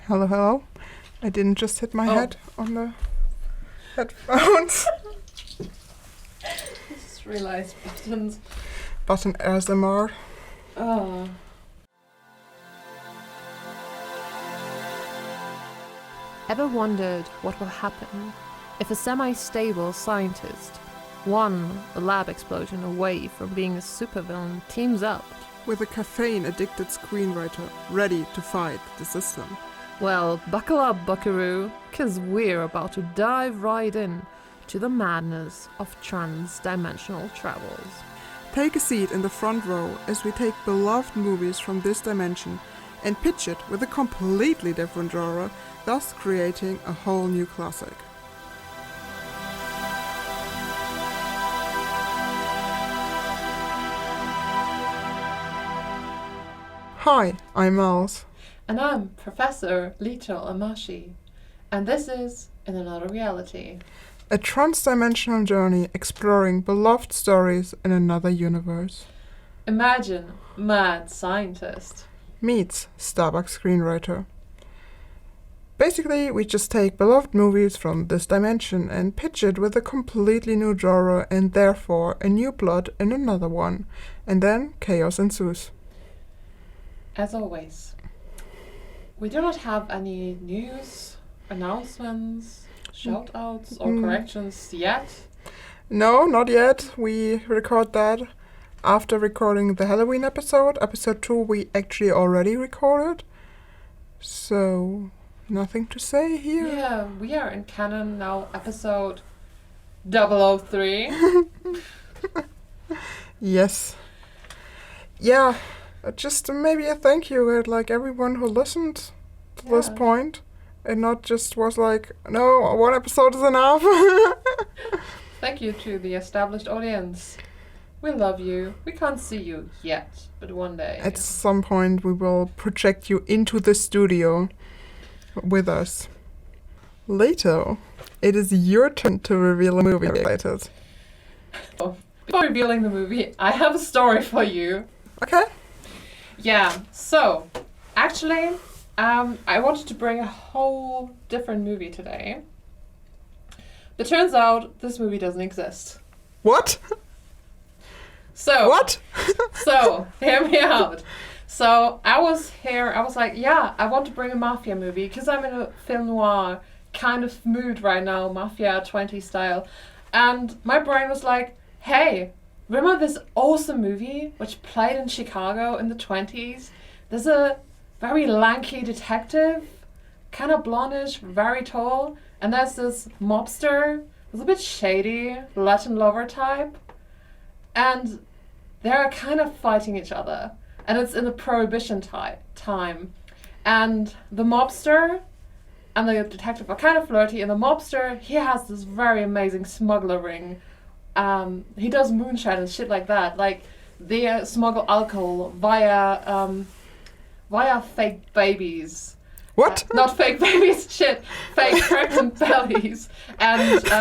Hello, hello. I didn't just hit my head on the headphones. Just realized buttons. Button ASMR. Oh. Ever wondered what will happen if a semi-stable scientist, one lab explosion away from being a supervillain, teams up? With a caffeine-addicted screenwriter ready to fight the system. Well, buckle up, buckaroo, 'cause we're about to dive right in to the madness of transdimensional travels. Take a seat in the front row as we take beloved movies from this dimension and pitch it with a completely different genre, thus creating a whole new classic. Hi, I'm Miles. And I'm Professor J.E.L.Lehnsherr. And this is In Another Reality. A transdimensional journey exploring beloved stories in another universe. Imagine mad scientist. Meets Starbucks screenwriter. Basically, we just take beloved movies from this dimension and pitch it with a completely new genre and therefore a new plot in another one. And then chaos ensues. As always, we do not have any news, announcements, shout-outs or corrections yet. No, not yet. We record that after recording the Halloween episode. Episode 2 we actually already recorded. So, nothing to say here. Yeah, we are in canon now, episode 003. Yes. Yeah, just maybe a thank you to like everyone who listened to this point. And not just was like, no, one episode is enough. Thank you to the established audience. We love you. We can't see you yet, but one day. At some point we will project you into the studio with us. Later, it is your turn to reveal a movie related. Before revealing the movie, I have a story for you. Okay. Yeah, so, actually, I wanted to bring a whole different movie today. But turns out, this movie doesn't exist. What? So, What? So, hear me out. So, I was like, yeah, I want to bring a mafia movie, because I'm in a film noir kind of mood right now, Mafia 20 style. And my brain was like, hey, remember this awesome movie which played in Chicago in the 20s? There's a very lanky detective, kind of blondish, very tall, and there's this mobster, who's a bit shady, Latin lover type, and they're kind of fighting each other, and it's in the Prohibition time, and the mobster and the detective are kind of flirty, and the mobster, he has this very amazing smuggler ring. He does moonshine and shit like that, like they smuggle alcohol via fake babies. What? Not fake babies, shit. Fake pregnant bellies. And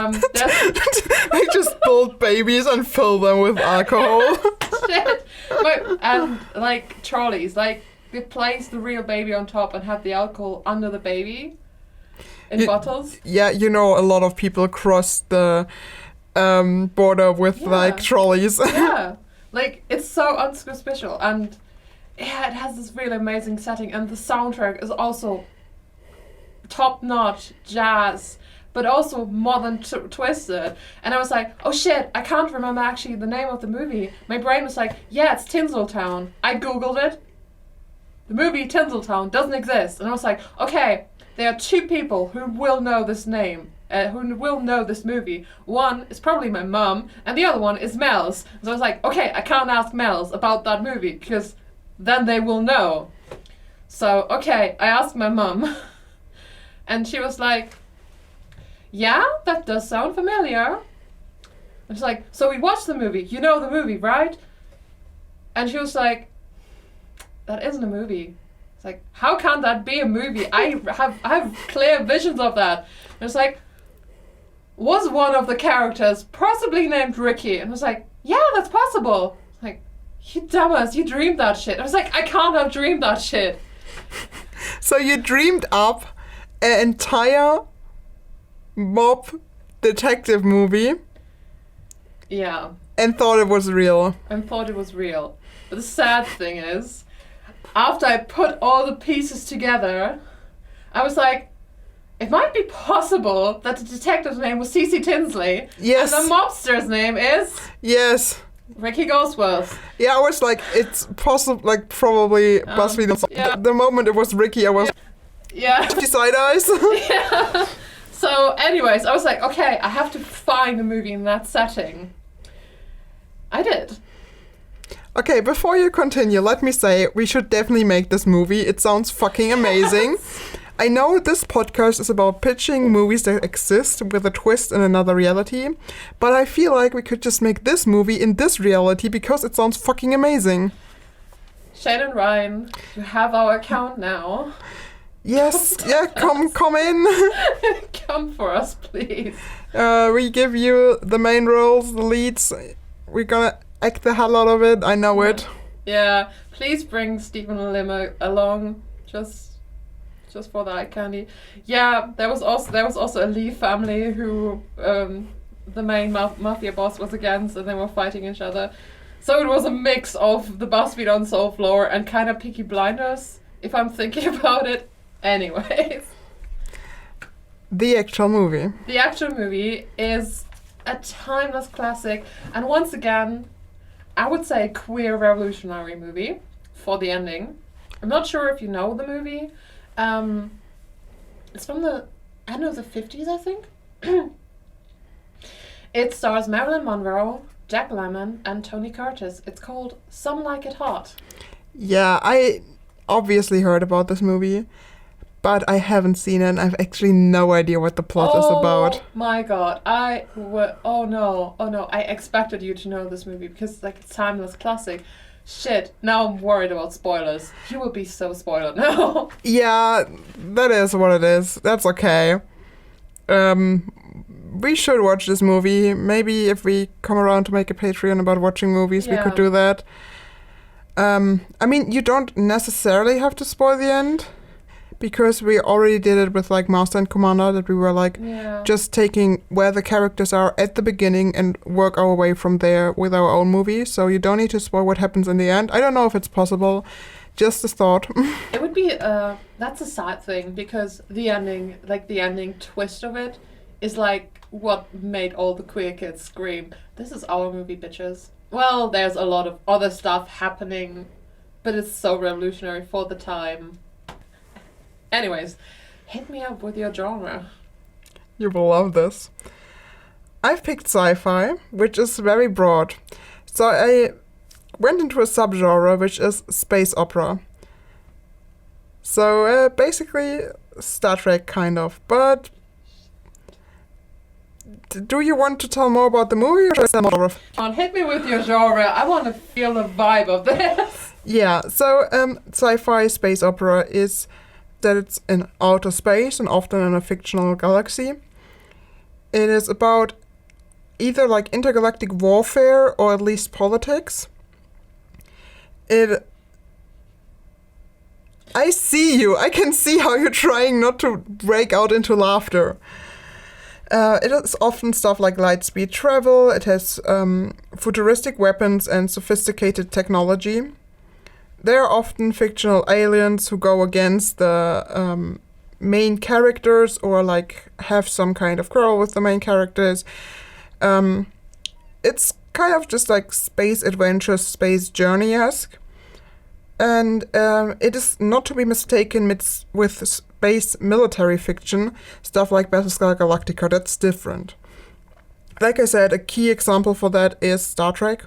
They just build babies and fill them with alcohol. shit. And like trolleys, like they place the real baby on top and have the alcohol under the baby in bottles. Yeah, you know, a lot of people cross the border with like trolleys. Yeah, like it's so unsuspicious, and yeah, it has this really amazing setting, and the soundtrack is also top-notch jazz, but also modern twisted. And I was like, oh shit, I can't remember actually the name of the movie. My brain was like, yeah, it's Tinseltown. I googled it. The movie Tinseltown doesn't exist. And I was like, okay, there are two people who will know this name. Who will know this movie. One is probably my mum, and the other one is Mel's. So I was like, okay, I can't ask Mel's about that movie, because then they will know. So, okay, I asked my mum, and she was like, yeah, that does sound familiar. I was like, so we watched the movie. You know the movie, right? And she was like, that isn't a movie. It's like, how can that be a movie? I have clear visions of that. And it's like, was one of the characters possibly named Ricky? And I was like, yeah, that's possible. Like, you dumbass, you dreamed that shit. I was like, I can't have dreamed that shit. So you dreamed up an entire mob detective movie Yeah. and thought it was real. And thought it was real. But the sad thing is, after I put all the pieces together, I was like, it might be possible that the detective's name was Cece Tinsley. Yes. And the mobster's name is Yes. Ricky Goldsworth. Yeah, I was like, it's possible, like, probably BuzzFeed. yeah. The moment it was Ricky, I was Yeah. side eyes. Yeah. So, anyways, I was like, okay, I have to find a movie in that setting. I did. Okay, before you continue, let me say we should definitely make this movie. It sounds fucking amazing. I know this podcast is about pitching movies that exist with a twist in another reality, but I feel like we could just make this movie in this reality because it sounds fucking amazing. Shane and Ryan, you have our account now. Yes, yeah, come in. Come for us, please. We give you the main roles, the leads. We're gonna act the hell out of it. I know it. Yeah, please bring Stephen Limo along, just for the eye candy. Yeah, there was also a Lee family who the main mafia boss was against, and they were fighting each other. So it was a mix of the BuzzFeed Unsolved lore and kind of Peaky Blinders, if I'm thinking about it. Anyways, The actual movie. the actual movie is a timeless classic, and once again, I would say queer revolutionary movie for the ending. I'm not sure if you know the movie. It's from the end of the 50s, I think. It stars Marilyn Monroe, Jack Lemmon, and Tony Curtis. It's called Some Like It Hot. Yeah, I obviously heard about this movie, but I haven't seen it and I've actually no idea what the plot is about. Oh my god, oh no, I expected you to know this movie because like it's timeless classic. Shit, now I'm worried about spoilers. You will be so spoiled now. Yeah, that is what it is. That's okay. We should watch this movie. Maybe if we come around to make a Patreon about watching movies, we Yeah. could do that. I mean, you don't necessarily have to spoil the end, because we already did it with like Master and Commander, that we were like Yeah. just taking where the characters are at the beginning and work our way from there with our own movie. So you don't need to spoil what happens in the end. I don't know if it's possible. Just a thought. It would be that's a sad thing because the ending twist of it is like what made all the queer kids scream, "This is our movie, bitches." Well, there's a lot of other stuff happening, but it's so revolutionary for the time. Anyways, hit me up with your genre. You will love this. I've picked sci-fi, which is very broad. So I went into a subgenre, which is space opera. So basically Star Trek, kind of. But do you want to tell more about the movie, or should I tell more of? Come on, hit me with your genre. I want to feel the vibe of this. Yeah, so sci-fi space opera is that it's in outer space and often in a fictional galaxy. It is about either like intergalactic warfare or at least politics. I see you. I can see how you're trying not to break out into laughter. It is often stuff like light speed travel. It has futuristic weapons and sophisticated technology. There are often fictional aliens who go against the main characters or like have some kind of quarrel with the main characters. It's kind of just like space adventure, space journey-esque. And it is not to be mistaken with space military fiction, stuff like Battlestar Galactica. That's different. Like I said, a key example for that is Star Trek,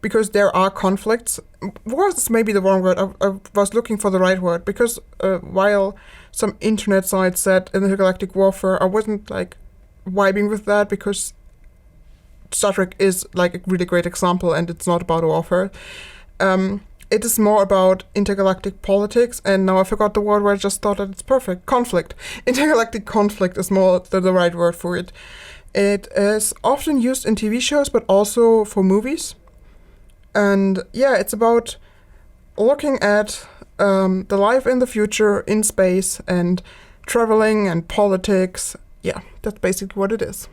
because there are conflicts. War is maybe the wrong word. I was looking for the right word, because while some internet sites said intergalactic warfare, I wasn't like vibing with that, because Star Trek is like a really great example and it's not about warfare. It is more about intergalactic politics, and now I forgot the word where I just thought that it's perfect. Conflict. Intergalactic conflict is more the right word for it. It is often used in TV shows, but also for movies. And yeah, it's about looking at the life in the future in space and traveling and politics. Yeah, that's basically what it is.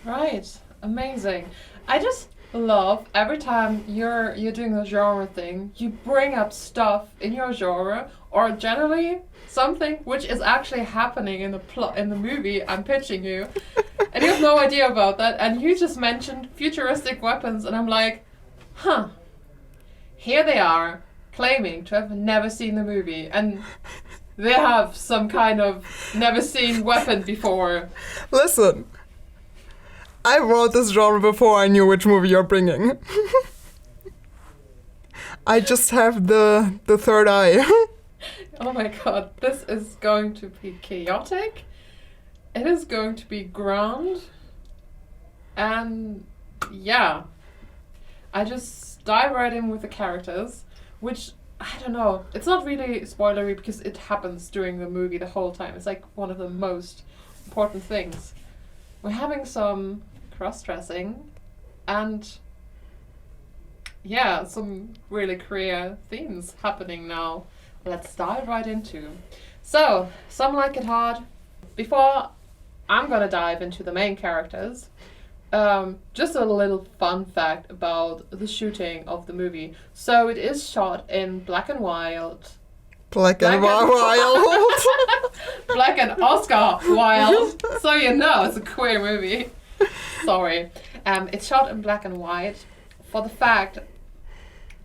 Right. Amazing. I just love every time you're doing the genre thing, you bring up stuff in your genre or generally something which is actually happening in the plot in the movie I'm pitching you. And you have no idea about that, and you just mentioned futuristic weapons, and I'm like, huh. Here they are, claiming to have never seen the movie, and they have some kind of never seen weapon before. Listen, I wrote this genre before I knew which movie you're bringing. I just have the third eye. Oh my god, this is going to be chaotic. It is going to be grand. And yeah, I just dive right in with the characters, which, I don't know, it's not really spoilery because it happens during the movie the whole time. It's like one of the most important things. We're having some cross-dressing and yeah, some really queer themes happening now. Let's dive right into. So, some like it hard. Before I'm gonna dive into the main characters, just a little fun fact about the shooting of the movie. So it is shot in black and white. Black and wild. Black and Oscar wild. So you know it's a queer movie. Sorry. It's shot in black and white for the fact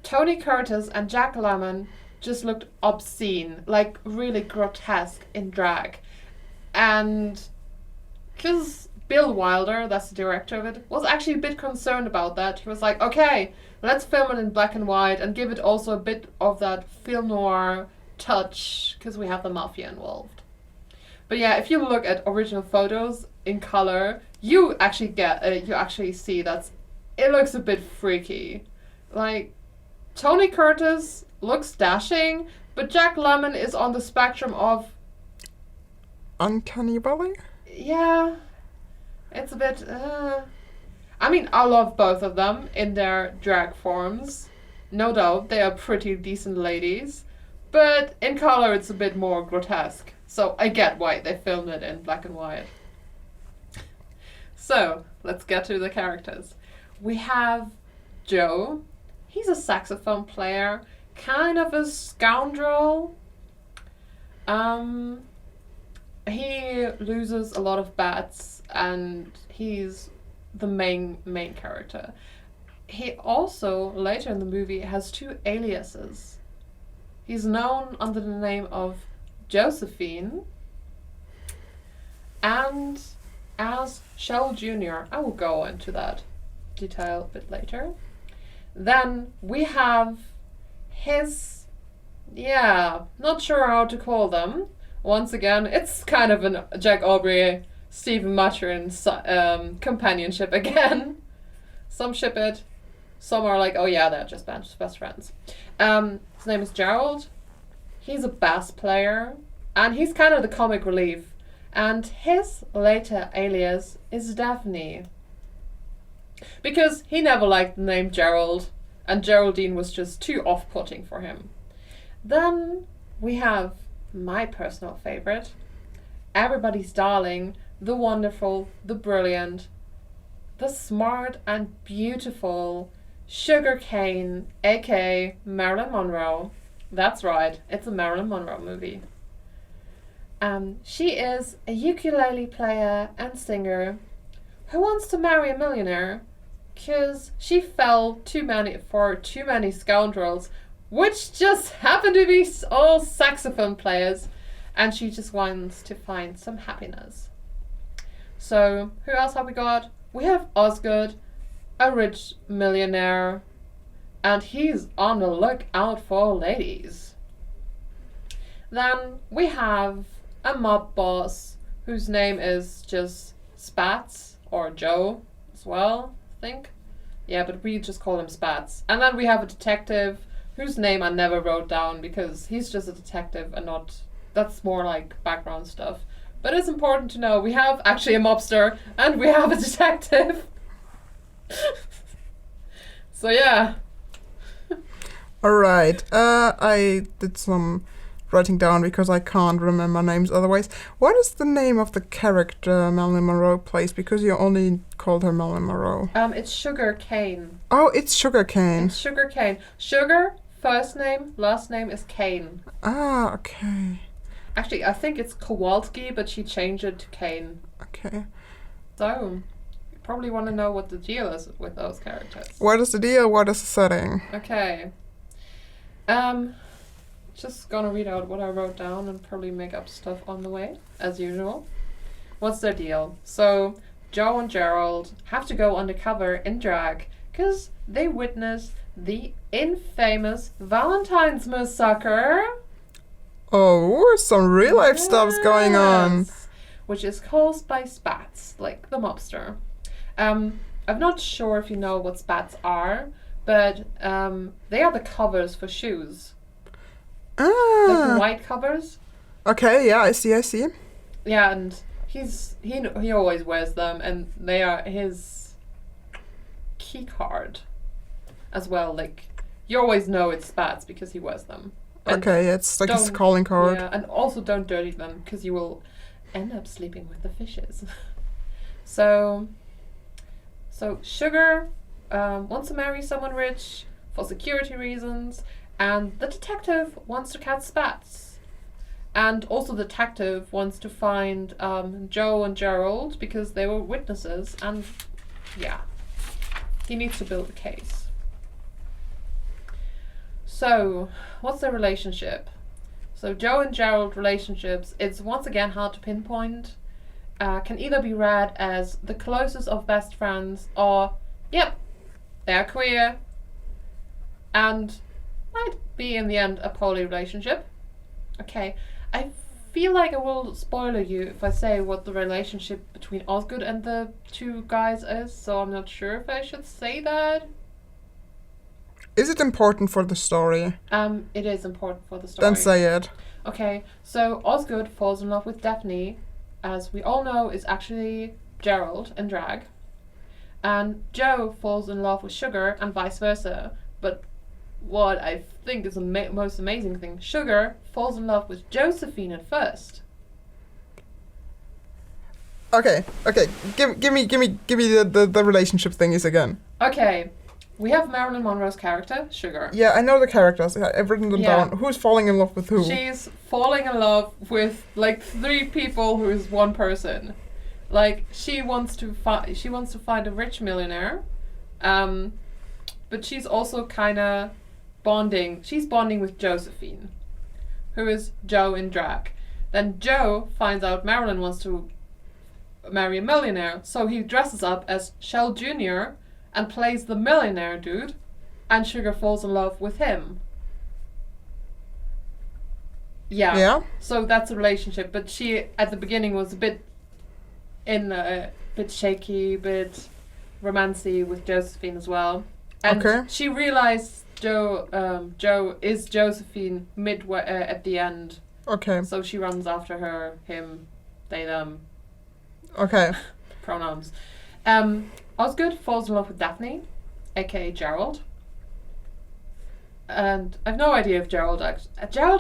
Tony Curtis and Jack Lemmon just looked obscene, like really grotesque in drag. And because Bill Wilder, that's the director of it, was actually a bit concerned about that. He was like, okay, let's film it in black and white and give it also a bit of that film noir touch because we have the mafia involved. But yeah, if you look at original photos in color, you actually see that it looks a bit freaky. Like, Tony Curtis looks dashing, but Jack Lemmon is on the spectrum of Uncanny Valley? Yeah, it's a bit, I mean, I love both of them in their drag forms. No doubt, they are pretty decent ladies. But in color, it's a bit more grotesque. So I get why they filmed it in black and white. So, let's get to the characters. We have Joe. He's a saxophone player, kind of a scoundrel. He loses a lot of bets, and he's the main character. He also, later in the movie, has two aliases. He's known under the name of Josephine and as Shell Jr. I will go into that detail a bit later. Then we have his, not sure how to call them. Once again, it's kind of a Jack Aubrey, Stephen Maturin companionship again. Some ship it. Some are like, oh yeah, they're just best friends. His name is Gerald. He's a bass player. And he's kind of the comic relief. And his later alias is Daphne. Because he never liked the name Gerald. And Geraldine was just too off-putting for him. Then we have my personal favorite. Everybody's darling. The wonderful. The brilliant. The smart and beautiful Sugarcane, aka Marilyn Monroe. That's right, it's a Marilyn Monroe movie. She is a ukulele player and singer who wants to marry a millionaire because she fell for too many scoundrels, which just happen to be all saxophone players, and she just wants to find some happiness. So, who else have we got? We have Osgood, a rich millionaire, and he's on the lookout for ladies. Then we have a mob boss whose name is just Spats, or Joe as well, I think. Yeah, but we just call him Spats. And then we have a detective whose name I never wrote down because he's just a detective and that's more like background stuff. But it's important to know we have actually a mobster and we have a detective. So yeah. Alright, I did some writing down because I can't remember names otherwise. What is the name of the character Marilyn Monroe plays? Because you only called her Marilyn Monroe. It's Sugar Cane. Oh, it's Sugarcane. It's Sugar Cane. Sugar, first name, last name is Cane. Ah, okay. Actually, I think it's Kowalski, but she changed it to Cane. Okay. So, you probably want to know what the deal is with those characters. What is the deal? What is the setting? Okay. Just gonna read out what I wrote down and probably make up stuff on the way, as usual. What's their deal? So, Joe and Gerald have to go undercover in drag because they witness the infamous Valentine's massacre. Oh, some real life stuff's going on. Yes, which is caused by spats, like the mobster. I'm not sure if you know what spats are, but they are the covers for shoes. Like the Ah. white covers. Okay, yeah, I see. Yeah, and he always wears them, and they are his key card as well. Like, you always know it's spats because he wears them. And Okay, it's like his don't- calling card. Yeah, and also don't dirty them because you will end up sleeping with the fishes. So Sugar wants to marry someone rich for security reasons, and the detective wants to catch spats. And also the detective wants to find Joe and Gerald because they were witnesses, and yeah, he needs to build a case. So, what's their relationship? So Joe and Gerald relationships, it's once again hard to pinpoint. Can either be read as the closest of best friends or, yep, they're queer, and might be in the end a poly relationship. Okay, I feel like I will spoiler you if I say what the relationship between Osgood and the two guys is, so I'm not sure if I should say that. Is it important for the story? It is important for the story. Then say it. Okay, so Osgood falls in love with Daphne, as we all know is actually Gerald in drag. And Joe falls in love with Sugar and vice versa. But what I think is the most amazing thing, Sugar falls in love with Josephine at first. Okay. Give me the relationship thingies again. Okay, we have Marilyn Monroe's character, Sugar. Yeah, I know the characters. I've written them Yeah. down. Who's falling in love with who? She's falling in love with like 3 people who is one person. Like she wants to find a rich millionaire, but she's also kind of bonding. She's bonding with Josephine, who is Joe in drag. Then Joe finds out Marilyn wants to marry a millionaire, so he dresses up as Shell Jr. and plays the millionaire dude, and Sugar falls in love with him. Yeah. So that's a relationship, but she at the beginning was a bit shaky, bit romancy with Josephine as well. And Okay. she realized Joe is Josephine midway at the end, Okay. so she runs after her, him, they, them, Okay. pronouns. Osgood falls in love with Daphne, aka Gerald. And I've no idea if Gerald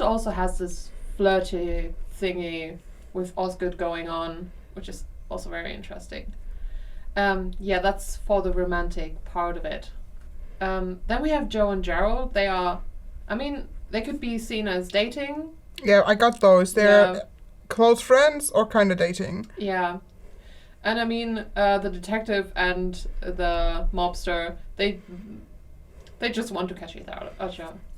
also has this flirty thingy with Osgood going on, which is also very interesting. Yeah, that's for the romantic part of it. Then we have Joe and Gerald. They could be seen as dating. Yeah, I got those. They're Yeah. close friends or kind of dating. Yeah. And the detective and the mobster, they just want to catch each other.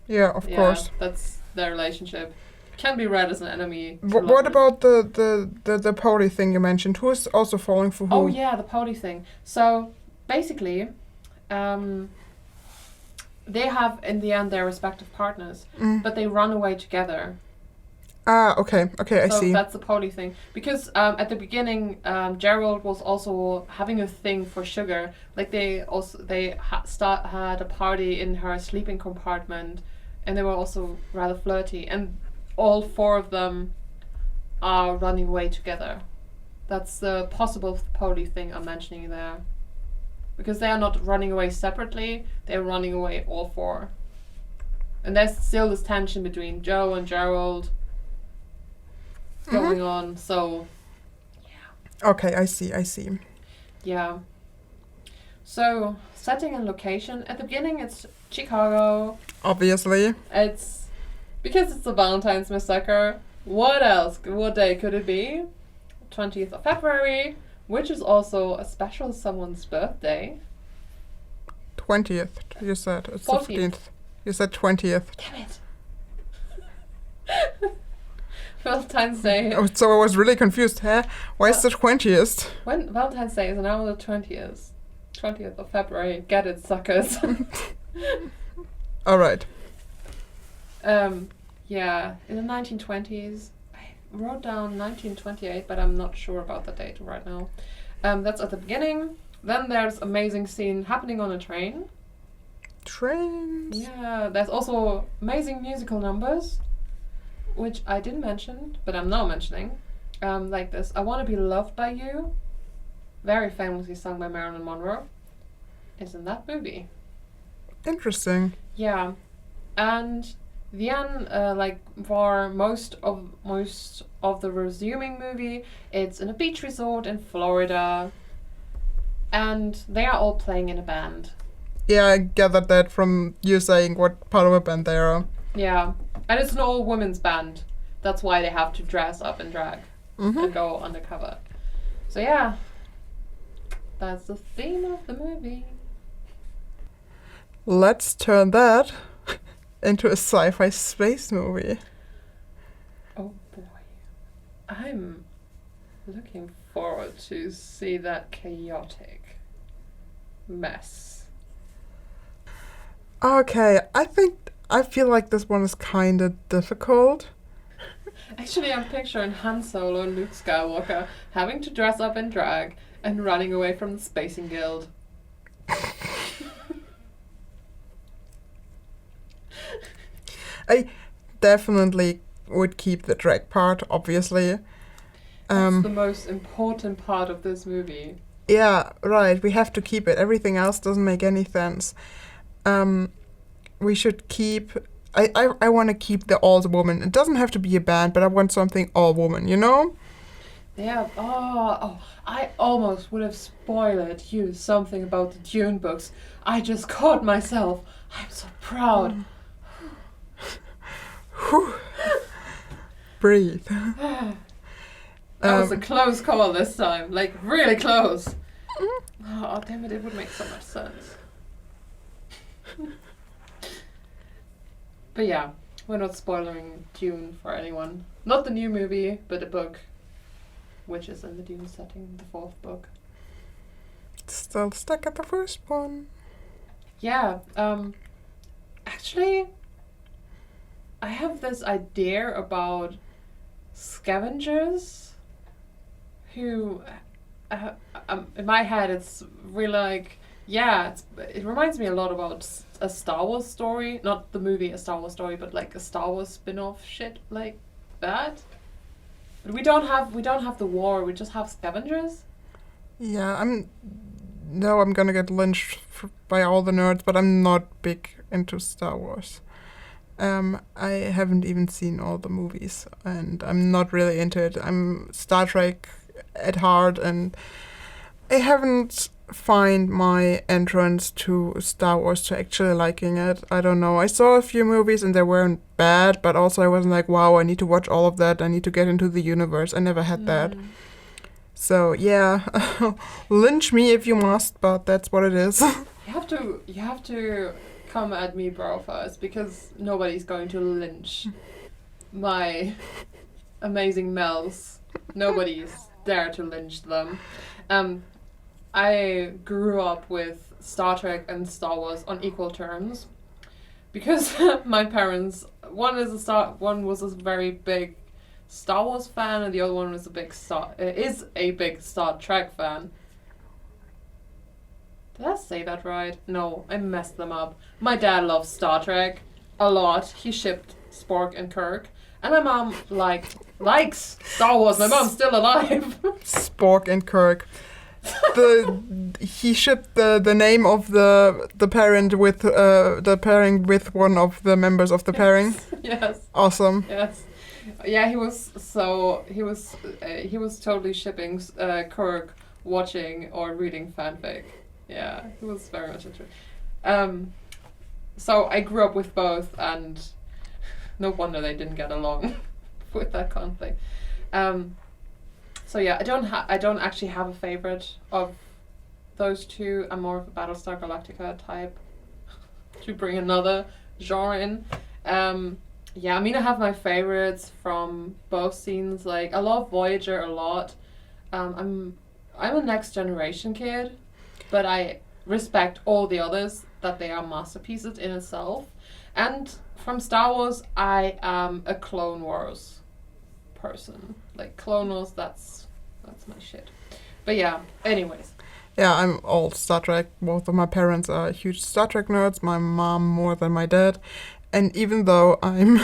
Yeah, of Yeah, course. that's their relationship. Can be read as an enemy. to What lovers. about the pony thing you mentioned? Who is also falling for who? Oh yeah, the pony thing. So basically, they have in the end their respective partners, but they run away together. Ah, okay, I So see. that's the pony thing. Because at the beginning, Gerald was also having a thing for Sugar. Like they had a party in her sleeping compartment, and they were also rather flirty. And all 4 of them are running away together. That's the possible pony thing I'm mentioning there. Because they are not running away separately; they're running away all 4. And there's still this tension between Joe and Gerald going on. So, Okay, I see. yeah. So, setting and location. At the beginning, it's Chicago. Obviously. It's because it's the Valentine's Massacre. What else? What day could it be? 20th of February, which is also a special someone's birthday. 20th, you said. It's 14th. 15th. You said 20th. Damn it. Valentine's Day. Oh, so I was really confused. Huh? Why is the 20th? When Valentine's Day is now the 20th. 20th of February. Get it, suckers. Alright. Yeah, in the 1920s. I wrote down 1928, but I'm not sure about the date right now. That's at the beginning. Then there's amazing scene happening on a train. Trains. Yeah, there's also amazing musical numbers, which I didn't mention, but I'm now mentioning. Like this, I Want to Be Loved by You, very famously sung by Marilyn Monroe, is in that movie. Interesting. Yeah, and then, like for most of the resuming movie, it's in a beach resort in Florida, and they are all playing in a band. Yeah, I gathered that from you saying what part of a band they are. Yeah, and it's an all women's band. That's why they have to dress up in drag and go undercover. So yeah, that's the theme of the movie. Let's turn that into a sci-fi space movie. Oh boy, I'm looking forward to see that chaotic mess. Okay, I feel like this one is kind of difficult. Actually, I'm picturing Han Solo and Luke Skywalker having to dress up in drag and running away from the Spacing Guild. I definitely would keep the drag part, obviously. That's the most important part of this movie. Yeah, right, we have to keep it. Everything else doesn't make any sense. We should keep... I want to keep the all-woman. It doesn't have to be a band, but I want something all-woman, you know? Yeah, I almost would have spoiled you something about the Dune books. I just caught myself. I'm so proud. Breathe. That was a close call this time. Like, really close. Oh, damn it, it would make so much sense. But yeah, we're not spoiling Dune for anyone. Not the new movie, but the book, which is in the Dune setting, the fourth book. Still stuck at the first one. Yeah, actually, I have this idea about scavengers who, in my head, it's really like, yeah, it reminds me a lot about a Star Wars story. Not the movie A Star Wars Story, but like a Star Wars spin-off shit like that. But we don't have the war, we just have scavengers. Yeah, I'm gonna get lynched by all the nerds, but I'm not big into Star Wars. I haven't even seen all the movies, and I'm not really into it. I'm Star Trek at heart, and I haven't find my entrance to Star Wars to actually liking it. I don't know. I saw a few movies and they weren't bad, but also I wasn't like, wow, I need to watch all of that. I need to get into the universe. I never had that. So yeah, lynch me if you must, but that's what it is. You have to come at me, bro, first, because nobody's going to lynch my amazing Mels. Nobody's there to lynch them. I grew up with Star Trek and Star Wars on equal terms because my parents, one was a very big Star Wars fan, and the other one was a big Star Trek fan. Did I say that right? No, I messed them up. My dad loves Star Trek a lot. He shipped Spock and Kirk, and my mom likes Star Wars. My mom's still alive. Spock and Kirk. he shipped the name of the parent with the pairing with one of the members of the pairing. Yes. Awesome. Yes. Yeah, he was totally shipping Kirk watching or reading fanfic. Yeah, he was very much into it. So I grew up with both, and no wonder they didn't get along with that kind of thing. So yeah, I don't actually have a favorite of those two. I'm more of a Battlestar Galactica type. To bring another genre in. Yeah, I mean, I have my favorites from both scenes. Like, I love Voyager a lot. I'm a Next Generation kid, but I respect all the others, that they are masterpieces in itself. And from Star Wars, I am a Clone Wars person. Like, Clone Wars, that's my shit. But yeah, anyways. Yeah, I'm all Star Trek. Both of my parents are huge Star Trek nerds, my mom more than my dad. And even though I'm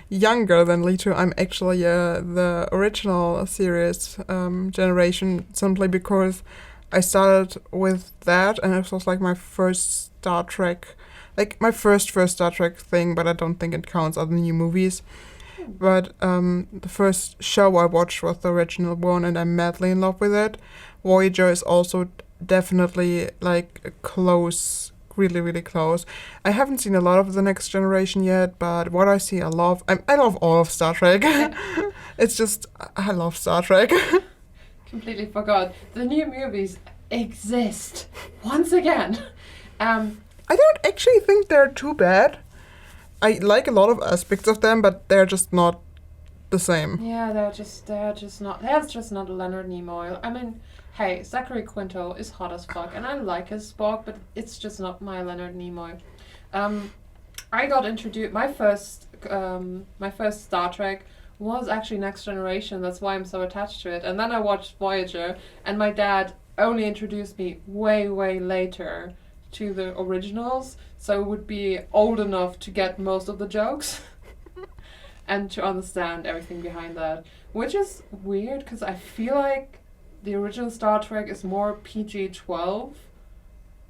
younger than Litu, I'm actually the original series generation, simply because I started with that, and it was like my first Star Trek, like my first Star Trek thing, but I don't think it counts other new movies. But the first show I watched was the original one, and I'm madly in love with it. Voyager is also definitely like a close, really, really close. I haven't seen a lot of the Next Generation yet, but what I see, I love. I love all of Star Trek. It's just, I love Star Trek. Completely forgot. The new movies exist once again. I don't actually think they're too bad. I like a lot of aspects of them, but they're just not the same. Yeah, they're just not. That's just not Leonard Nimoy. I mean, hey, Zachary Quinto is hot as fuck, and I like his Spock, but it's just not my Leonard Nimoy. I got introduced. My first Star Trek was actually Next Generation. That's why I'm so attached to it. And then I watched Voyager, and my dad only introduced me way, way later to the originals, so I would be old enough to get most of the jokes and to understand everything behind that, which is weird because I feel like the original Star Trek is more PG-12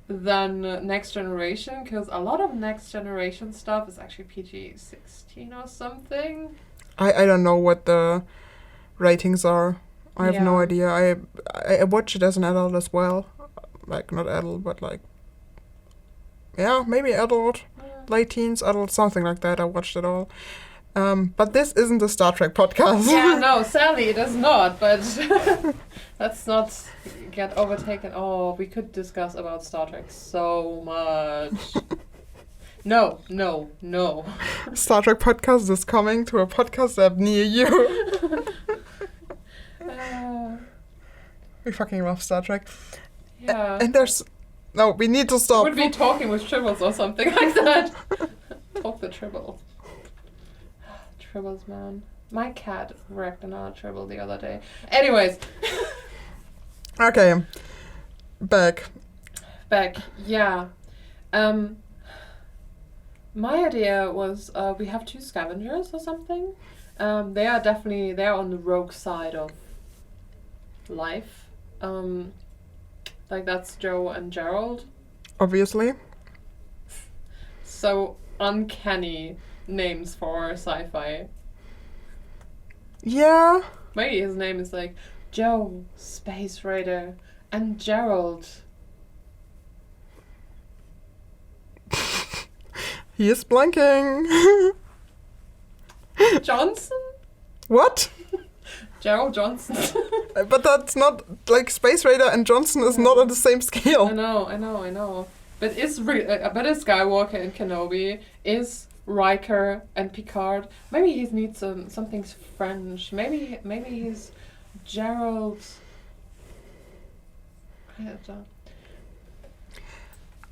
than Next Generation, because a lot of Next Generation stuff is actually PG-16 or something. I don't know what the ratings are. I have no idea. I watch it as an adult as well. Like, not adult, but like, yeah, maybe adult, late teens, adult, something like that. I watched it all. But this isn't a Star Trek podcast. Yeah, no, sadly it is not, but let's not get overtaken. Oh, we could discuss about Star Trek so much. No. Star Trek podcast is coming to a podcast app near you. We fucking love Star Trek. Yeah. And there's... No, we need to stop. Would be talking with Tribbles or something like that. Talk the Tribbles. Tribbles, man. My cat wrecked another Tribble the other day. Anyways. Okay. Back, yeah. My idea was we have two scavengers or something. They are on the rogue side of life. Like, that's Joe and Gerald. obviously. So uncanny names for Sci-Fi. Yeah. Maybe his name is like Joe, Space Raider, and Gerald. He is blanking. Johnson? What? Gerald Johnson. But that's not, like, Space Raider and Johnson is not on the same scale. I know. But is Skywalker and Kenobi, is Riker and Picard. Maybe he needs something French. Maybe he's Gerald.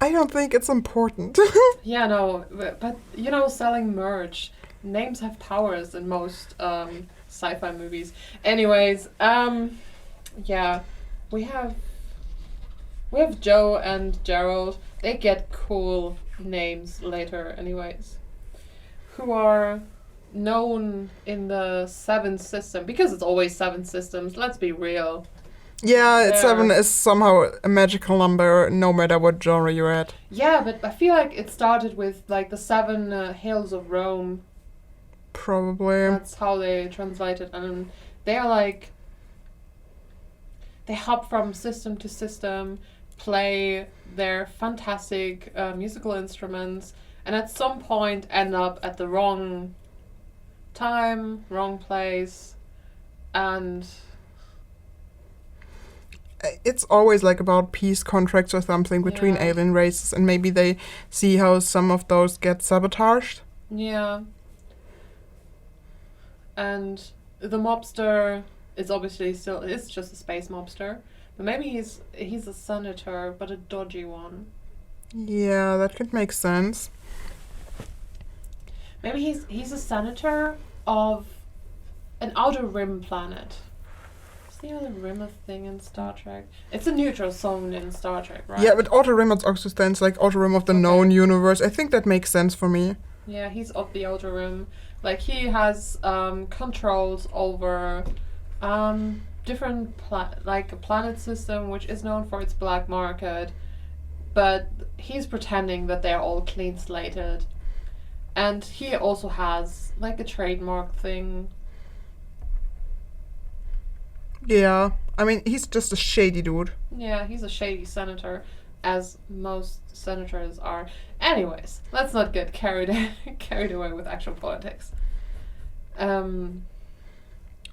I don't think it's important. Yeah, no, but selling merch. Names have powers in most sci-fi movies. Anyways, yeah, we have Joe and Gerald. They get cool names later, anyways, who are known in the 7 system, because it's always 7 systems. Let's be real. Yeah, there. 7 is somehow a magical number, no matter what genre you're at. Yeah, but I feel like it started with like the 7 hills of Rome. Probably. That's how they translate it, and they're like they hop from system to system, play their fantastic musical instruments, and at some point end up at the wrong time, wrong place, and It's always like about peace contracts or something between Yeah. alien races, and maybe they see how some of those get sabotaged. yeah. And the mobster is obviously still is just a space mobster, but maybe he's a senator, but a dodgy one. Yeah, that could make sense. Maybe he's a senator of an outer rim planet. Is the outer rim a thing in Star Trek? It's a neutral zone in Star Trek, right? Yeah, but Outer Rim also stands like Outer Rim of the Okay. known universe. I think that makes sense for me. Yeah, he's of the outer rim. Like he has controls over different like a planet system which is known for its black market, but he's pretending that they're all clean slated. And he also has like a trademark thing. Yeah, I mean, he's just a shady dude. Yeah, he's a shady senator, as most senators are. Anyways, let's not get carried away with actual politics. Yeah.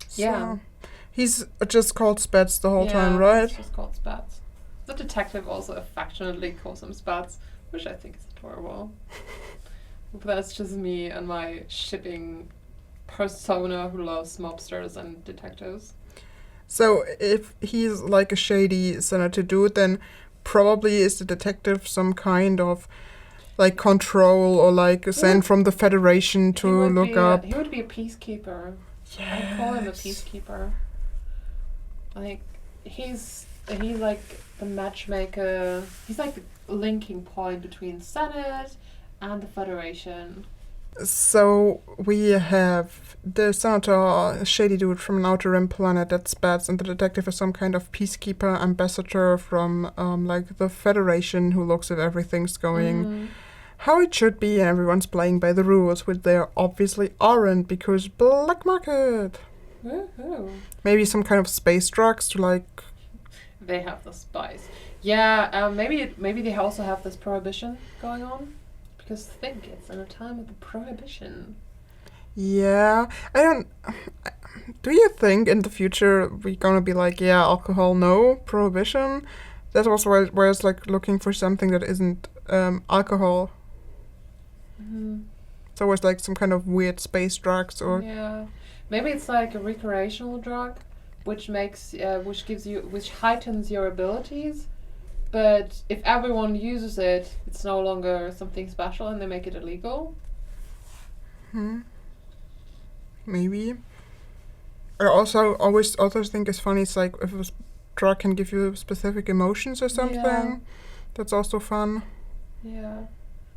So, he's just called Spats the whole time, It's right? just called Spats. The detective also affectionately calls him Spats, which I think is adorable. But that's just me and my shipping persona who loves mobsters and detectives. So if he's like a shady senator dude, then probably is the detective some kind of like control or like sent from the Federation to look up. He would be a peacekeeper. I'd call him a peacekeeper. Like he's like the matchmaker. He's like the linking point between Senate and the Federation. So we have the senator, a shady dude from an outer rim planet that Spats, and the detective is some kind of peacekeeper ambassador from like the Federation who looks at everything's going how it should be, and everyone's playing by the rules, which they obviously aren't because black market. Woohoo. Maybe some kind of space drugs to like. They have the spice. Yeah, maybe they also have this prohibition going on. Because think, it's in a time of the prohibition. Yeah, I don't. Do you think in the future we're gonna be like, yeah, alcohol no, prohibition? That was where it's like looking for something that isn't alcohol. Mm-hmm. So it's like some kind of weird space drugs or. Yeah, maybe it's like a recreational drug, which heightens your abilities. But if everyone uses it, it's no longer something special, and they make it illegal. Maybe. I also always think it's funny. It's like if a drug can give you specific emotions or something. Yeah. That's also fun. Yeah,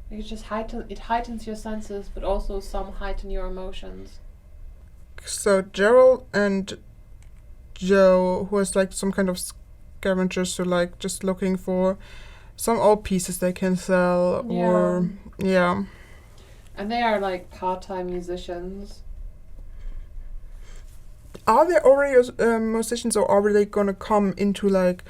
it just heightens your senses, but also some heighten your emotions. So Gerald and Joe, who is like some kind of scavengers, who like just looking for some old pieces they can sell, or yeah. And they are like part-time musicians. Are they already musicians, or are they gonna come into like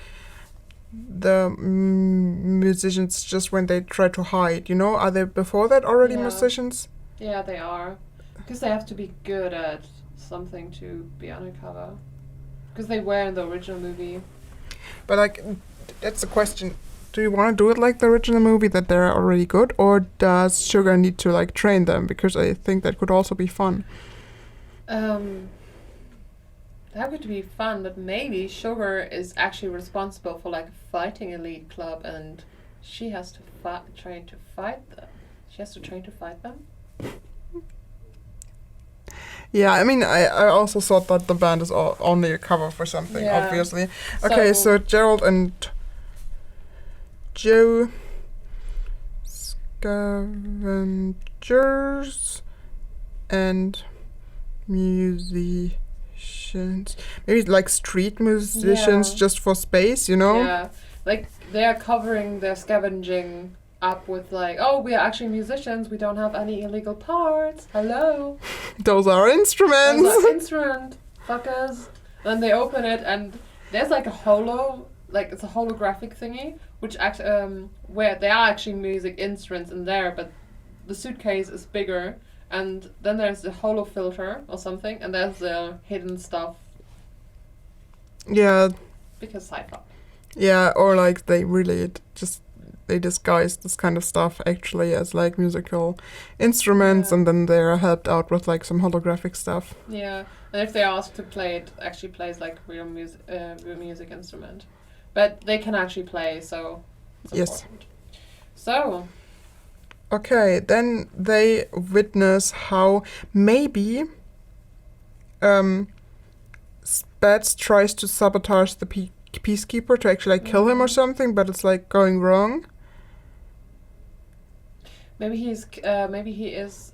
the musicians just when they try to hide? You know, are they before that already musicians? Yeah, they are, because they have to be good at something to be undercover. Because they were in the original movie. But like, that's the question. Do you want to do it like the original movie, that they're already good, or does Sugar need to like train them? Because I think that could also be fun. That would be fun, but maybe Sugar is actually responsible for like a fighting elite club, and she has to train to fight them. She has to train to fight them. Yeah, I mean, I also thought that the band is only a cover for something, obviously. Okay, so Gerald and Joe, scavengers and musicians. musicians. Maybe like street musicians Yeah. just for space, you know? Yeah, like they're covering their scavenging up with like, oh, we are actually musicians. We don't have any illegal parts. Hello, Those are instruments. those are instrument fuckers. Then they open it and there's like it's a holographic thingy, which where there are actually music instruments in there, but the suitcase is bigger. And then there's the holo filter or something, and there's the hidden stuff Yeah, because sci-fi. yeah, or like they disguise this kind of stuff actually as like musical instruments, Yeah. and then they're helped out with like some holographic stuff. Yeah, and if they're asked to play it, actually plays like real music instrument, but they can actually play, so it's Yes. important. So Okay, then they witness how maybe Spats tries to sabotage the peacekeeper to actually like kill him or something, but it's like going wrong. maybe he is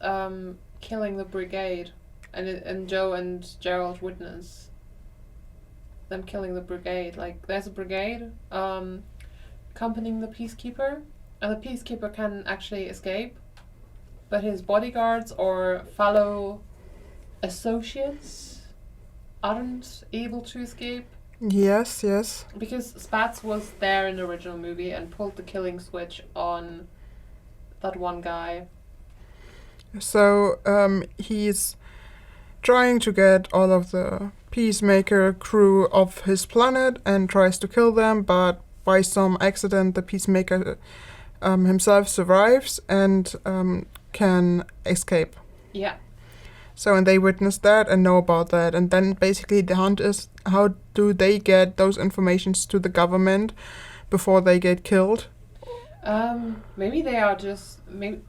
killing the brigade, and Joe and Gerald witness them killing the brigade. Like there's a brigade accompanying the peacekeeper, and the peacekeeper can actually escape, but his bodyguards or fellow associates aren't able to escape Yes, yes. because Spats was there in the original movie and pulled the killing switch on that one guy. So he's trying to get all of the Peacemaker crew off his planet and tries to kill them, but by some accident the Peacemaker himself survives and can escape. Yeah. So, and they witness that and know about that. And then basically the hunt is how do they get those informations to the government before they get killed? Maybe they are they're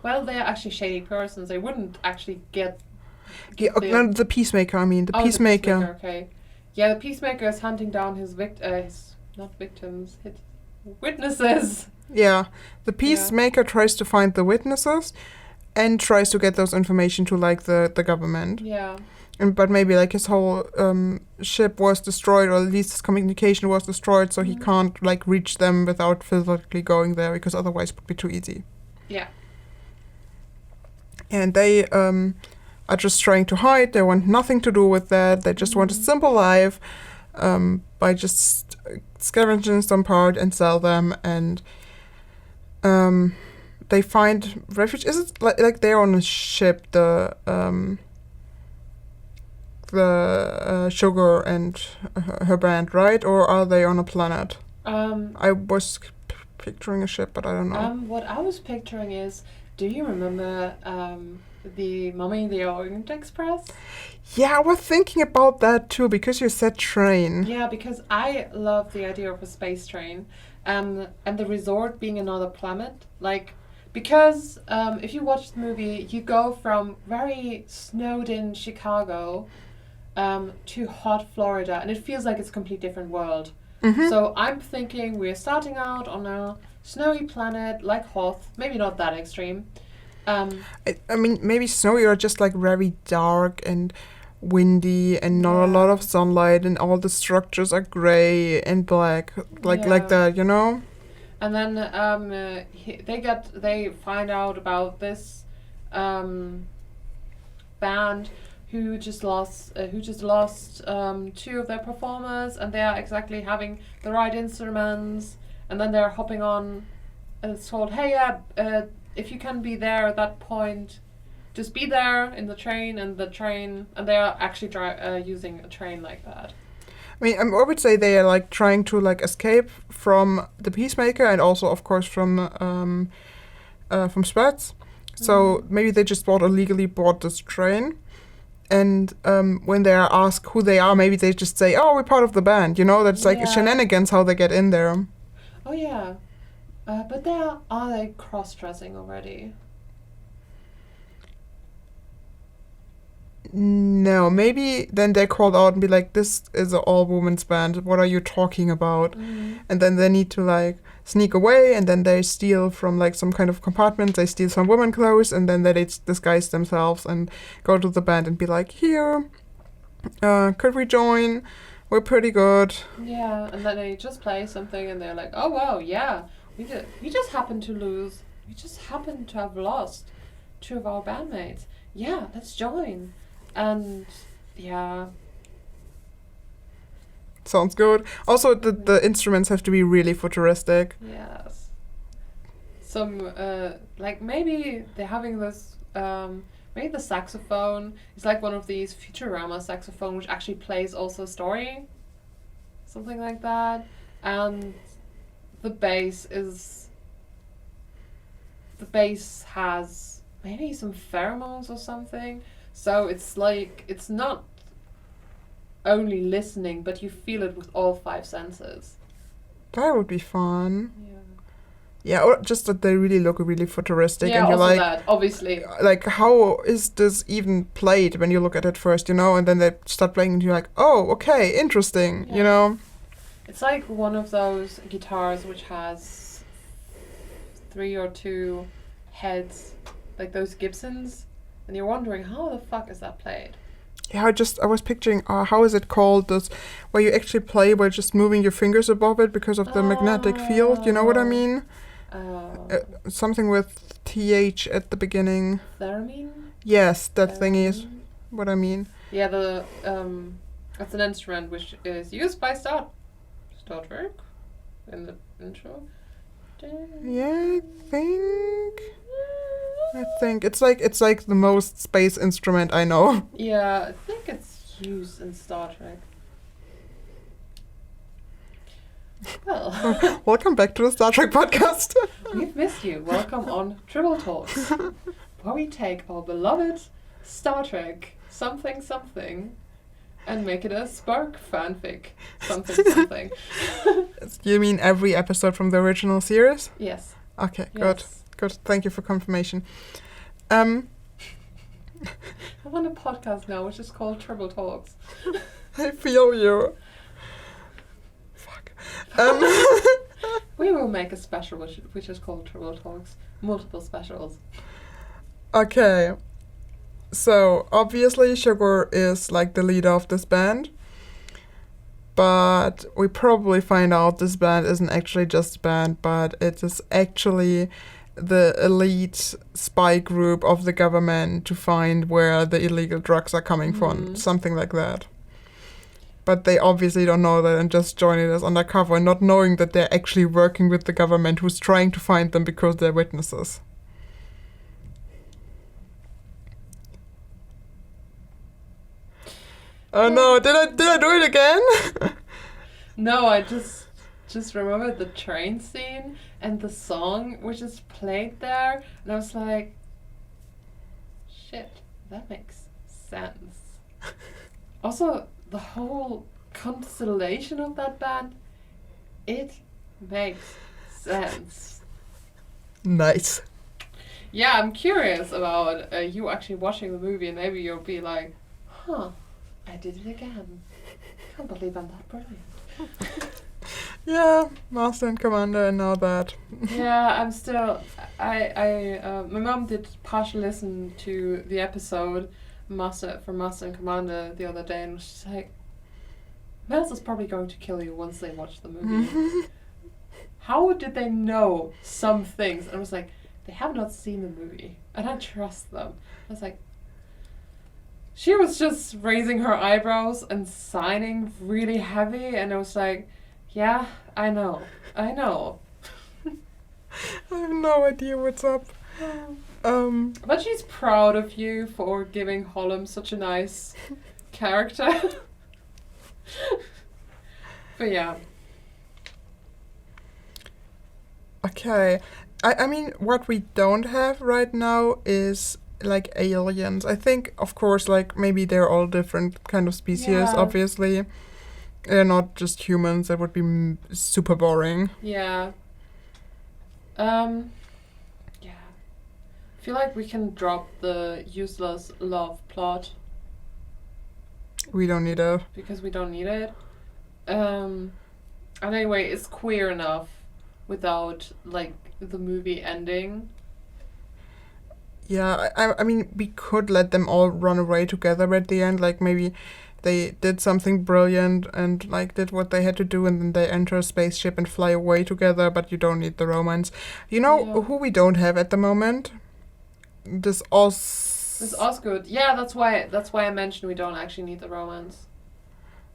actually shady persons. They wouldn't actually get Yeah, no, the Peacemaker, I mean. The Peacemaker. Okay. Yeah, the Peacemaker is hunting down his witnesses. Yeah. The Peacemaker tries to find the witnesses and tries to get those information to like the government. Yeah. But maybe like his whole ship was destroyed, or at least his communication was destroyed, so he can't like reach them without physically going there, because otherwise it would be too easy. Yeah. And they are just trying to hide. They want nothing to do with that. They just want a simple life by just scavenging some part and sell them. And they find refuge. Is it like they're on a ship? The Sugar and her band, right? Or are they on a planet? I was picturing a ship, but I don't know. What I was picturing is, do you remember the Mummy in the Orient Express? Yeah, I was thinking about that too, because you said train. Yeah, because I love the idea of a space train, and the resort being another planet. Like, because if you watch the movie, you go from very snowed-in Chicago to hot Florida, and it feels like it's a completely different world. Mm-hmm. So I'm thinking we're starting out on a snowy planet like Hoth, maybe not that extreme. I mean, maybe snowy or just like very dark and windy and not a lot of sunlight, and all the structures are gray and black, like that, you know? And then they find out about this band who just lost two of their performers, and they are exactly having the right instruments. And then they're hopping on, and it's told, hey, if you can be there at that point, just be there in the train, and they are actually using a train like that. I mean, I would say they are like trying to like escape from the Peacemaker, and also of course from Spats. So maybe they just illegally bought this train. And when they are asked who they are, maybe they just say, "Oh, we're part of the band." You know, that's like shenanigans how they get in there. Oh yeah, but are they cross-dressing already? No, maybe then they're called out and be like, "This is an all-women's band. What are you talking about?" And then they need to like sneak away, and then they steal from like some kind of compartment. They steal some women clothes, and then they disguise themselves and go to the band and be like, "Here, Could we join? We're pretty good. Yeah, and then they just play something and they're like, oh wow, yeah, we just happened to lose. We just happened to have lost 2 of our bandmates. Yeah, let's join. And yeah. Sounds good. Also, the instruments have to be really futuristic. Yes. Some like maybe they're having this maybe the saxophone is like one of these Futurama saxophone which actually plays also a story. Something like that. And the bass has maybe some pheromones or something. So it's like it's not only listening, but you feel it with all 5 senses. That would be fun. Yeah. Yeah, or just that they really look really futuristic, Yeah, and you're also like, that, obviously. like, how is this even played when you look at it first, you know? And then they start playing, and you're like, oh, okay, interesting, Yeah. you know? It's like one of those guitars which has 3 or 2 heads, like those Gibsons, and you're wondering how the fuck is that played? Yeah, I was picturing, how is it called? This, where you actually play by just moving your fingers above it because of the magnetic field, you know what I mean? Something with TH at the beginning. Theremin? Yes, that thing is what I mean. Yeah, that's an instrument which is used by Star Trek in the intro. Yeah, I think it's like the most space instrument I know. Yeah, I think it's used in Star Trek. Well, Welcome back to the Star Trek podcast. we've missed you. Welcome on Tribble Talks, where we take our beloved Star Trek something and make it a Spark fanfic something. You mean every episode from the original series? Yes. Okay, Yes. good. Thank you for confirmation. I'm on a podcast now, which is called Tribble Talks. I feel you. Fuck. We will make a special which is called Tribble Talks. Multiple specials. Okay. So, obviously, Sugar is like the leader of this band. But we probably find out this band isn't actually just a band, but it is actually the elite spy group of the government to find where the illegal drugs are coming from. Something like that. But they obviously don't know that and just join it as undercover, not knowing that they're actually working with the government who's trying to find them because they're witnesses. Oh no, did I do it again? No, I just remembered the train scene and the song which is played there, and I was like, shit, that makes sense. Also, the whole constellation of that band, it makes sense. Nice. Yeah, I'm curious about you actually watching the movie, and maybe you'll be like, huh, I did it again. Can't believe I'm that brilliant. Yeah, Master and Commander and all that. Yeah, I'm still. My mom did partial listen to the episode Master and Commander the other day, and she's like, "Mels is probably going to kill you once they watch the movie." How did they know some things? And I was like, they have not seen the movie, and I trust them. I was like, she was just raising her eyebrows and signing really heavy, and I was like, yeah, I know. I have no idea what's up. But she's proud of you for giving Hollum such a nice character. But yeah. Okay. I mean, what we don't have right now is like aliens. I think, of course, like maybe they're all different kind of species, Yeah. obviously. They're not just humans. That would be super boring. Yeah. Yeah. I feel like we can drop the useless love plot We don't need a... because we don't need it. And anyway, it's queer enough without like the movie ending. Yeah, I mean, we could let them all run away together at the end. Like, maybe they did something brilliant and like did what they had to do, and then they enter a spaceship and fly away together, but you don't need the romance. You know Yeah. who we don't have at the moment? This It's Osgood. Yeah, that's why I mentioned we don't actually need the romance.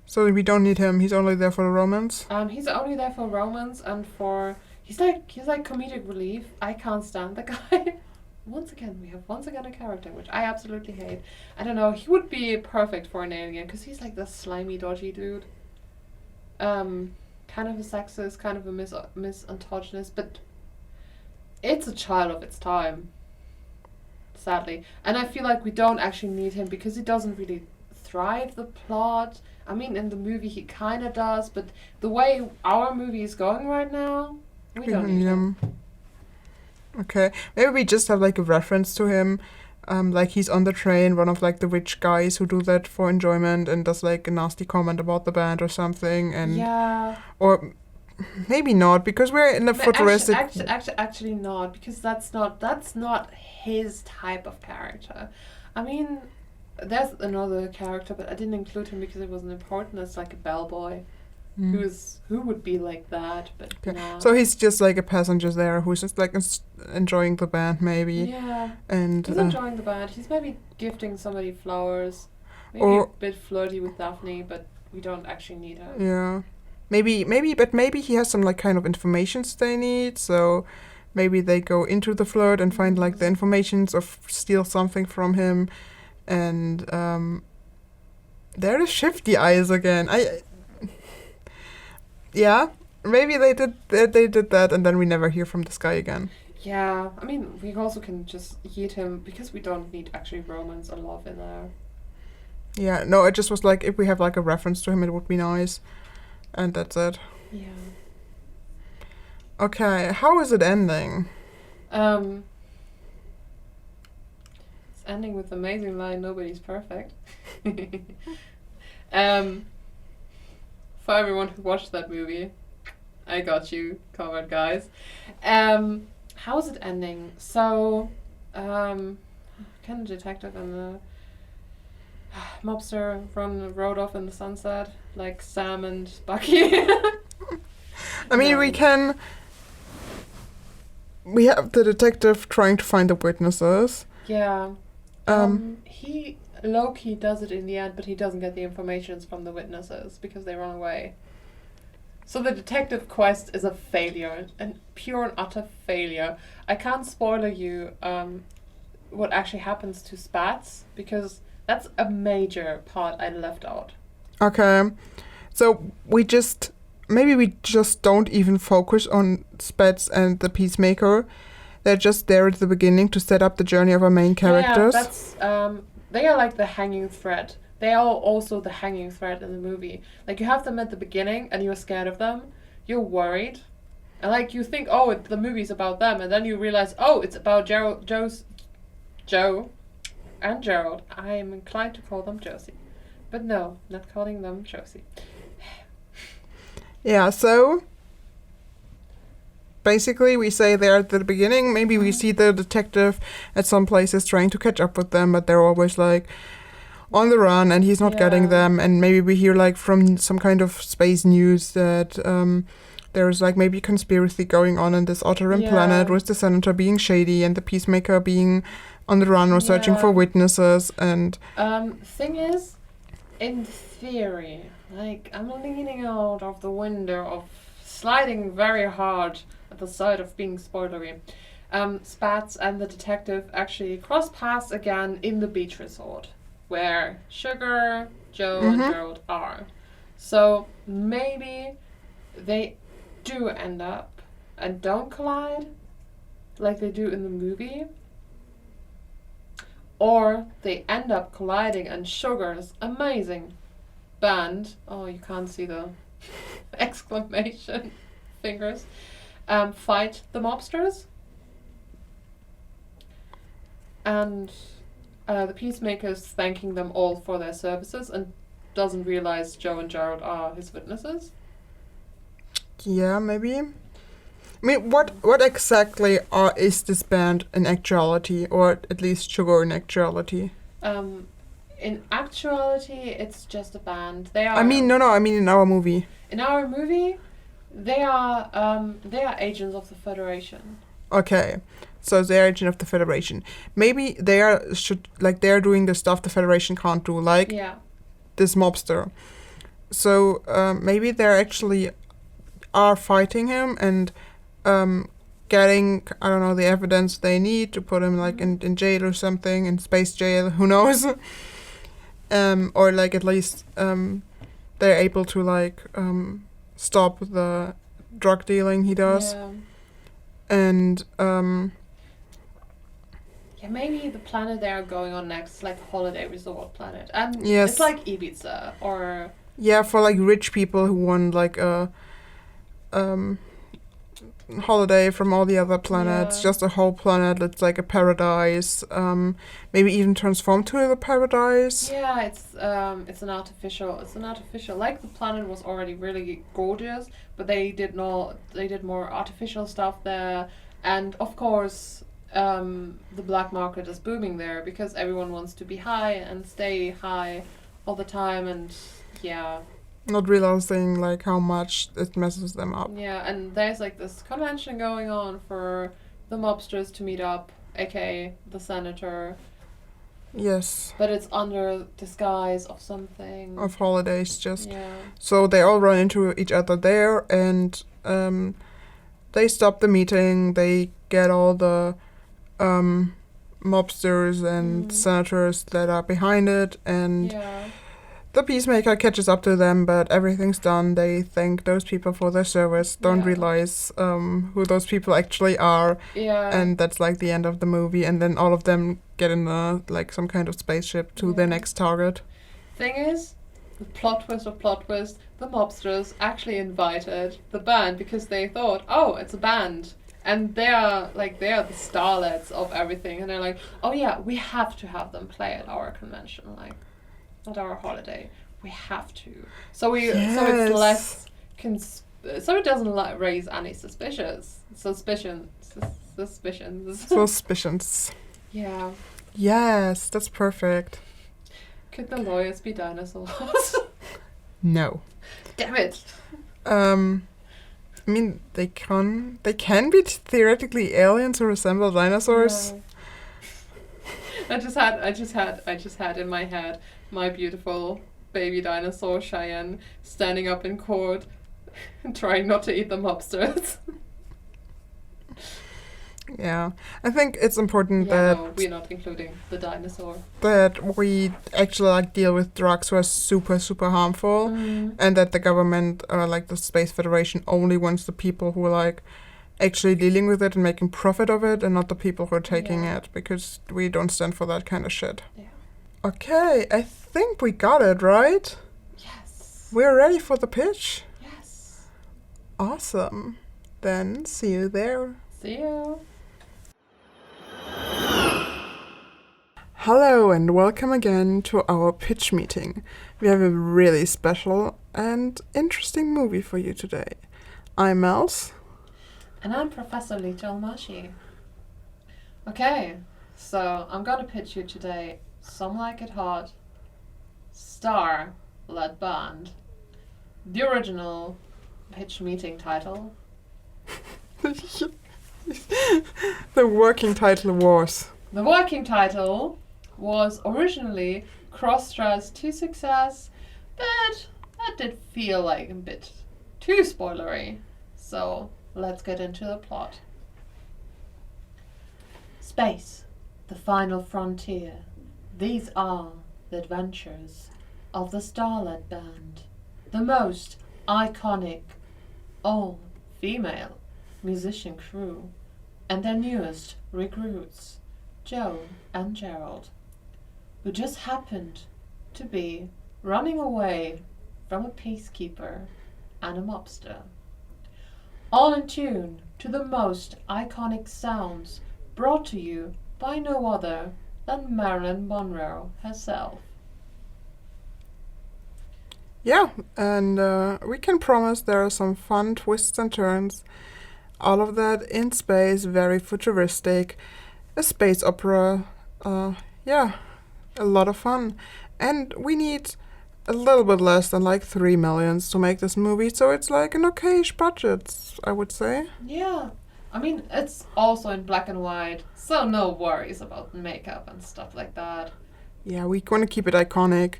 So we don't need him. He's only there for the romance. He's only there for romance and for he's like comedic relief. I can't stand the guy. We have a character which I absolutely hate. I don't know. He would be perfect for an alien because he's like the slimy, dodgy dude. Kind of a sexist, kind of a misogynist, but it's a child of its time. Sadly, and I feel like we don't actually need him because he doesn't really thrive the plot. I mean, in the movie he kind of does, but the way our movie is going right now, we don't need him. Okay, maybe we just have like a reference to him, like he's on the train, one of like the rich guys who do that for enjoyment and does like a nasty comment about the band or something, and Yeah. or maybe not because we're in a futuristic. Actually not, because that's not his type of character. I mean, there's another character, but I didn't include him because it wasn't important. It's like a bellboy, who would be like that, but Okay. nah. So he's just like a passenger there who's just like enjoying the band maybe. Yeah. And He's enjoying the band. He's maybe gifting somebody flowers. Maybe Or- a bit flirty with Daphne, but we don't actually need her. yeah. Maybe he has some like kind of informations they need, so maybe they go into the flirt and find like the informations or steal something from him, and there is Shifty Eyes again. Yeah, maybe they did that, and then we never hear from this guy again. Yeah, I mean, we also can just yeet him because we don't need actually romance or love in there. Yeah, no, it just was like if we have like a reference to him, it would be nice, and that's it. Yeah. Okay, how is it ending? It's ending with the amazing line, "Nobody's perfect." For everyone who watched that movie, I got you covered, guys. How is it ending? So, can the detective and the mobster rode off in the sunset like Sam and Bucky? I mean, No. we have the detective trying to find the witnesses. Yeah. He low-key does it in the end, but he doesn't get the informations from the witnesses because they run away. So the detective quest is a failure, a pure and utter failure. I can't spoiler you what actually happens to Spats because that's a major part I left out. Okay, so maybe we just don't even focus on Spats and the Peacemaker. They're just there at the beginning to set up the journey of our main characters. Yeah, that's they are like the hanging thread. They are also the hanging thread in the movie. Like you have them at the beginning and you're scared of them. You're worried. And like you think, oh, the movie's about them, and then you realize, oh, it's about Joe and Gerald. I am inclined to call them Josie. But no, not calling them Josie. Yeah, so basically we say they're at the beginning. Maybe we see the detective at some places trying to catch up with them, but they're always like on the run and he's not getting them. And maybe we hear like from some kind of space news that there's like maybe conspiracy going on in this Otteran planet with the senator being shady and the Peacemaker being on the run or searching for witnesses. And thing is, in theory, like I'm leaning out of the window of sliding very hard at the side of being spoilery. Spats and the detective actually cross paths again in the beach resort where Sugar, Joe, and Gerald are. So maybe they do end up and don't collide like they do in the movie. Or they end up colliding and Sugar's amazing band, oh, you can't see the exclamation fingers, fight the mobsters. And the Peacemaker's thanking them all for their services and doesn't realize Joe and Gerald are his witnesses. yeah, maybe. I mean, what exactly is this band in actuality, or at least Sugar in actuality? in actuality, it's just a band. They are. I mean, no, I mean in our movie. In our movie, they are agents of the Federation. Okay, so they're agent of the Federation. Maybe they're doing the stuff the Federation can't do, like this mobster. So maybe they're actually are fighting him and getting, I don't know, the evidence they need to put him like in jail or something, in space jail, who knows. Or like at least they're able to like stop the drug dealing he does. Yeah. And maybe the planet they are going on next is like a holiday resort planet. And yes. It's like Ibiza or... Yeah, for like rich people who want like a holiday from all the other planets, just a whole planet that's like a paradise, maybe even transform to a paradise. Yeah, it's an artificial, like the planet was already really gorgeous, but they did more artificial stuff there, and of course the black market is booming there because everyone wants to be high and stay high all the time, and not realizing like how much it messes them up. Yeah, and there's like this convention going on for the mobsters to meet up, aka the senator. Yes. But it's under disguise of something. Of holidays, just. Yeah. So they all run into each other there, and they stop the meeting. They get all the mobsters and senators that are behind it, and the Peacemaker catches up to them, but everything's done. They thank those people for their service, don't realize who those people actually are, and that's like the end of the movie, and then all of them get in like some kind of spaceship to their next target. Thing is, the plot twist, the mobsters actually invited the band because they thought, oh, it's a band. And they are the starlets of everything, and they're like, oh yeah, we have to have them play at our convention, like at our holiday. We have to. So it's less so it doesn't raise any suspicions. Yeah. Yes, that's perfect. Could the lawyers be dinosaurs? No. Damn it. I mean, they can be theoretically aliens who resemble dinosaurs. No. I just had in my head my beautiful baby dinosaur Cheyenne standing up in court and trying not to eat the mobsters. Yeah, I think it's important that we're not including the dinosaur. That we actually like deal with drugs who are super, super harmful, and that the government or like the Space Federation only wants the people who are like actually dealing with it and making profit of it, and not the people who are taking it, because we don't stand for that kind of shit. Yeah. Okay, I think we got it, right? Yes. We're ready for the pitch? Yes. Awesome. Then see you there. See you. Hello and welcome again to our pitch meeting. We have a really special and interesting movie for you today. I'm Mels. And I'm Professor J.E.L.Lehnsherr. Okay, so I'm gonna pitch you today Some Like It Hot, star-led band. The original pitch meeting title. The working title was... The working title was originally Cross-Dress to Success, but that did feel like a bit too spoilery. So let's get into the plot. Space, the final frontier. These are the adventures of the Starlet Band, the most iconic all-female musician crew, and their newest recruits, Joe and Gerald, who just happened to be running away from a peacekeeper and a mobster. All in tune to the most iconic sounds brought to you by no other than Marilyn Monroe herself. Yeah, and we can promise there are some fun twists and turns. All of that in space, very futuristic, a space opera, a lot of fun. And we need a little bit less than like 3 million to make this movie, so it's like an okayish budget, I would say. Yeah. I mean, it's also in black and white, so no worries about makeup and stuff like that. Yeah, we're gonna keep it iconic.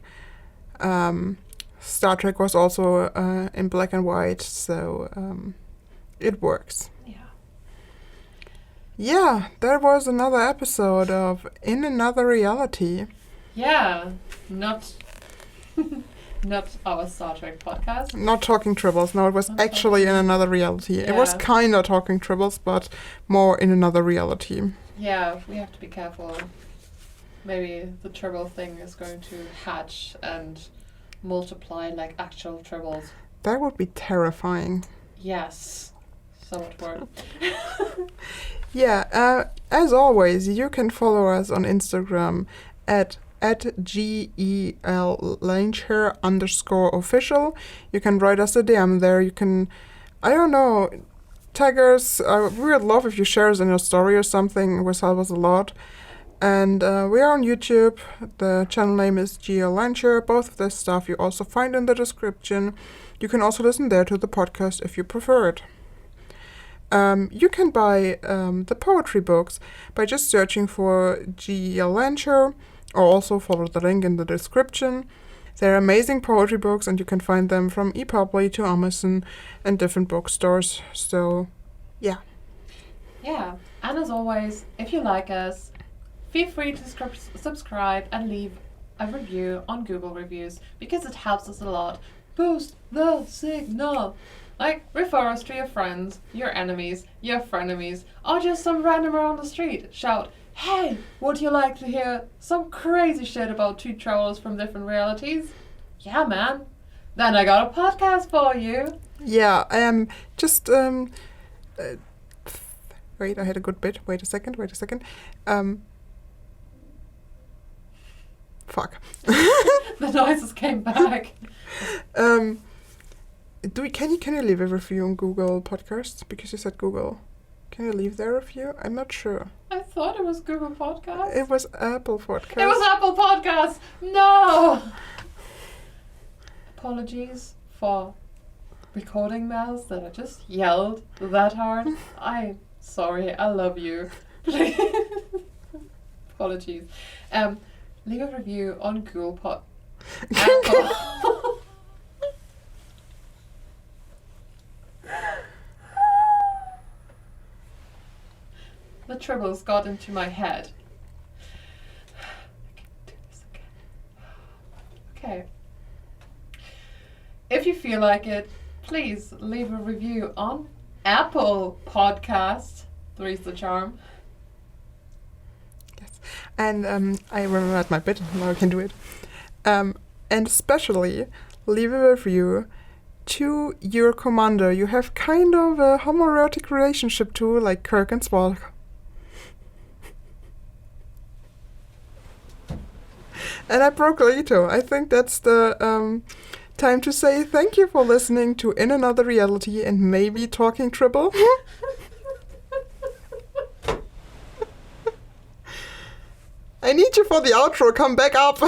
Star Trek was also in black and white, so it works. Yeah. Yeah, that was another episode of In Another Reality. Yeah. Not not our Star Trek podcast. Not talking Tribbles, no, it was Not actually in talking- another reality. It was Yeah. kinda talking Tribbles, but more in another reality. Yeah, we have to be careful. Maybe the Tribble thing is going to hatch and multiply like actual Tribbles. That would be terrifying. Yes. So much work. Yeah, as always, you can follow us on Instagram at J.E.L.Lehnsherr _official. You can write us a DM there. You can, I don't know, tag us. We would love if you share us in your story or something. It would help us a lot. And we are on YouTube. The channel name is J.E.L.Lehnsherr. Both of this stuff you also find in the description. You can also listen there to the podcast if you prefer it. You can buy the poetry books by just searching for J.E.L.Lehnsherr, or also follow the link in the description. They're amazing poetry books, and you can find them from ePubly to Amazon and different bookstores. So, yeah. Yeah. And as always, if you like us, feel free to subscribe and leave a review on Google Reviews, because it helps us a lot. Boost the signal. Like, refer us to your friends, your enemies, your frenemies, or just some randomer on the street. Shout, hey, would you like to hear some crazy shit about two travelers from different realities? Yeah, man. Then I got a podcast for you. Yeah, just, wait, I had a good bit. Wait a second. Fuck. The noises came back. Can you leave a review on Google Podcasts? Because you said Google. Can you leave their review? I'm not sure. I thought it was Google Podcasts. It was Apple Podcasts. It was Apple Podcasts. No. Apologies for recording mouths that I just yelled that hard. I'm sorry. I love you. Apologies. Leave a review on Google Apple. The Tribbles got into my head. I can do this again. Okay. If you feel like it, please leave a review on Apple Podcast. Three's the charm. Yes. And I remembered my bit. Now I can do it. And especially leave a review to your commander you have kind of a homoerotic relationship to, like Kirk and Spock. And I broke Leto. I think that's the time to say thank you for listening to In Another Reality and maybe Talking Tribble. I need you for the outro. Come back up.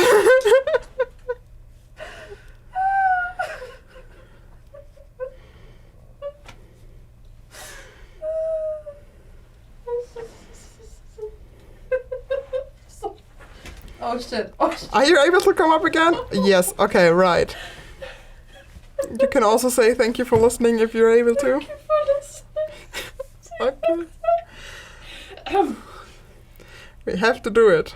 Oh shit. Oh shit. Are you able to come up again? Yes. Okay, right. You can also say thank you for listening if you're able to. Thank you for listening. Okay. We have to do it.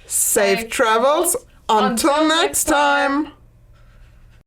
Safe travels. Until next time.